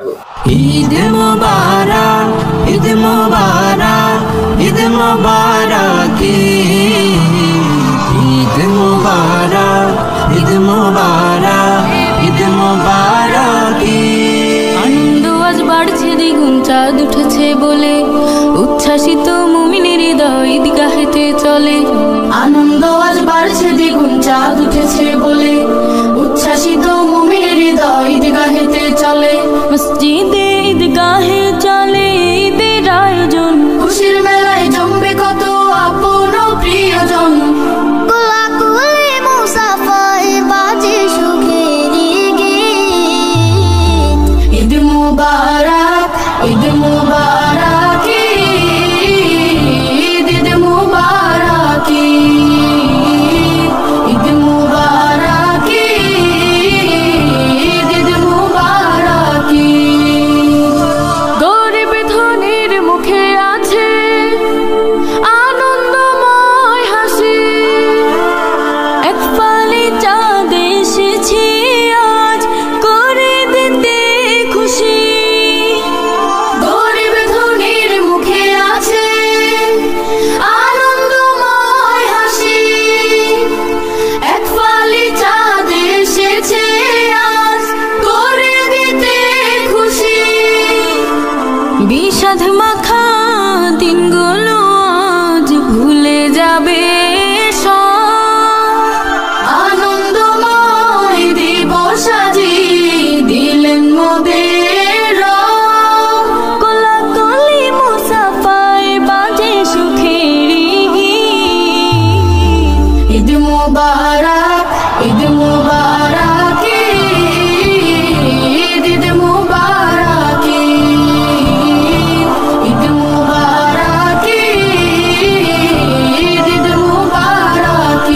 ঈদ মুবারক, ঈদ মুবারক, ঈদ মুবারক, ঈদ মুবারক, ঈদ মুবারক, ঈদ মুবারক। আনন্দ আজ বাড়ছে দ্বিগুণ, চাঁদ উঠেছে বলে উচ্ছ্বাসিত মুমিনের হৃদয় ঈদগাহেতে চলে। আনন্দ আজ বাড়ছে দ্বিগুণ, চাঁদ উঠেছে বলে উচ্ছ্বাসিত মুমিনের হৃদয় ঈদগাহেতে চলে। মসজিদে ঈদগাহে চলে ঈদের আয়োজন, খুশির মেলায় জমবে কত আপন ও প্রিয়জন। কোলাকুলি মুসাফায় বাজে সুখের গীত। ঈদ মুবারক, ঈদ মুবারক, ঈদ মুবারক, ঈদ মুবারক, ঈদ মুবারক। গরিব ধনীর মুখে আছে আনন্দময় হাসি, এক ফালি চাঁদ এসেছে আজ করে দিতে খুশি। গরিব ধনীর মুখে আছে আনন্দময় হাসি, এক ফালি চাঁদ এসেছে আজ করে দিতে খুশি। বিষাদ মাখা দিনগুলো আজ ভুলে যাবে সব, আনন্দময় দিবস আজি দিলেন মোদের রব। কোলাকুলি মুসাফায় বাজে সুখের গীত। ঈদ মুবারক, ঈদ মুবারক, ঈদ মুবারক, ঈদ মুবারক, ঈদ মুবারক।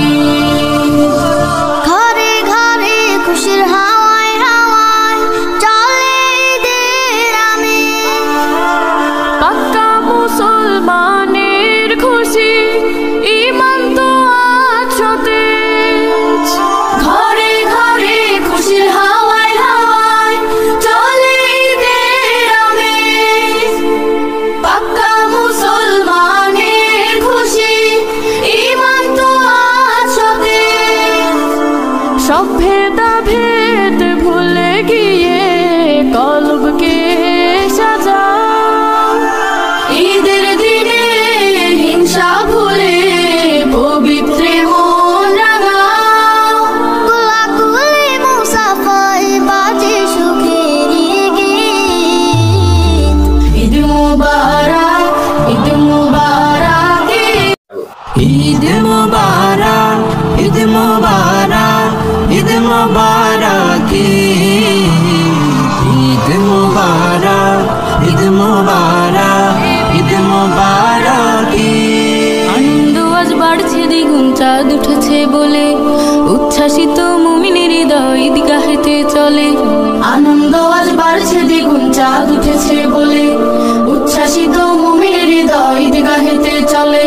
ঘরে ঘরে খুশির হাওয়ায় হাওয়ায় চলে ঈদের আমেজ। পাক্কা মুসলমানের খুশি ঈমান তো আজ সতেজ। ঘরে ঘরে খুশির হাওয়ায় হাওয়ায় চলে ঈদের আমেজ। পাক্কা মুসলমানের খুশি ঈমান তো আজ সতেজ। সব ভেদাভেদ ভুলে গিয়ে কলবকে সাজাও, ঈদের দিনে হিংসা ভুলে পবিত্র মন রাঙাও। কোলাকুলি মুসাফায় বাজে সুখের গীত। ঈদ মুবারক, ঈদ মুবারক, ঈদ মুবারক, ঈদ মুবারক, ঈদ মুবারক, ঈদ মুবারক, ঈদ মুবারক, ঈদ মুবারক। আনন্দ আজ বাড়ছে দ্বিগুণ, চাঁদ উঠেছে বলে উচ্ছ্বাসিত মুমিনের হৃদয় ঈদগাহেতে চলে। আনন্দ আজ বাড়ছে দ্বিগুণ, চাঁদ উঠেছে বলে উচ্ছ্বাসিত মুমিনের হৃদয় ঈদগাহেতে চলে।